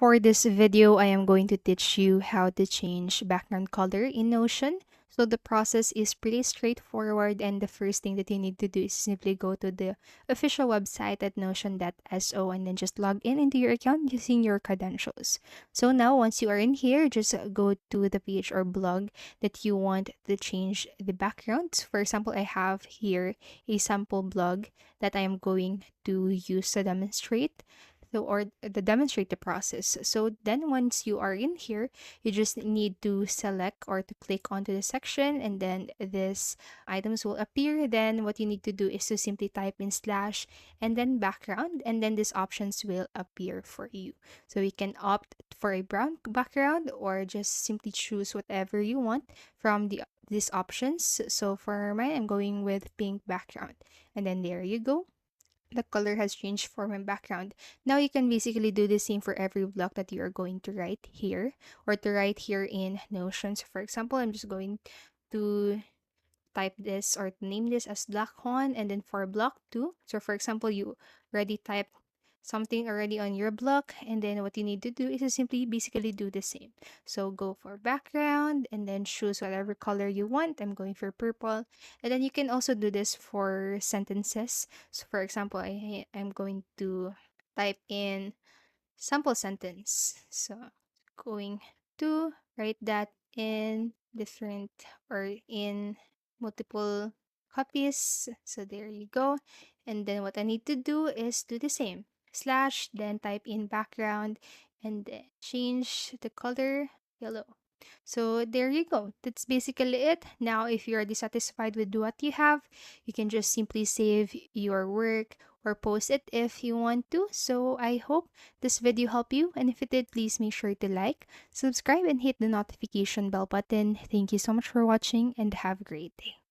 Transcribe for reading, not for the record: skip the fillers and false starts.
For this video, I am going to teach you how to change background color in Notion. So the process is pretty straightforward, and the first thing that you need to do is simply go to the official website at notion.so and then just log in into your account using your credentials. So now once you are in here, just go to the page or blog that you want to change the background. For example, I have here a sample blog that I am going to use to demonstrate or the demonstrate the process. So then once you are in here, you just need to select or to click onto the section, and then this items will appear. Then what you need to do is to simply type in slash and then background, and then these options will appear for you. So you can opt for a brown background or just simply choose whatever you want from these options. So for mine, I'm going with pink background, and then there you go, the color has changed for my background. Now you can basically do the same for every block that you are going to write here or to write here in Notion. So for example, I'm just going to type this or name this as block 1, and then for block 2. So for example, you already typed something already on your block, and then what you need to do is to simply basically do the same. So go for background and then choose whatever color you want. I'm going for purple. And then you can also do this for sentences. So for example, I'm going to type in sample sentence. So going to write that in different or in multiple copies. So there you go. And then what I need to do is do the same. Slash, then type in background, and then change the color yellow. So there you go. That's basically it. Now, if you are dissatisfied with what you have, you can just simply save your work or post it if you want to. So I hope this video helped you, and if it did, please make sure to like, subscribe, and hit the notification bell button. Thank you so much for watching, and have a great day.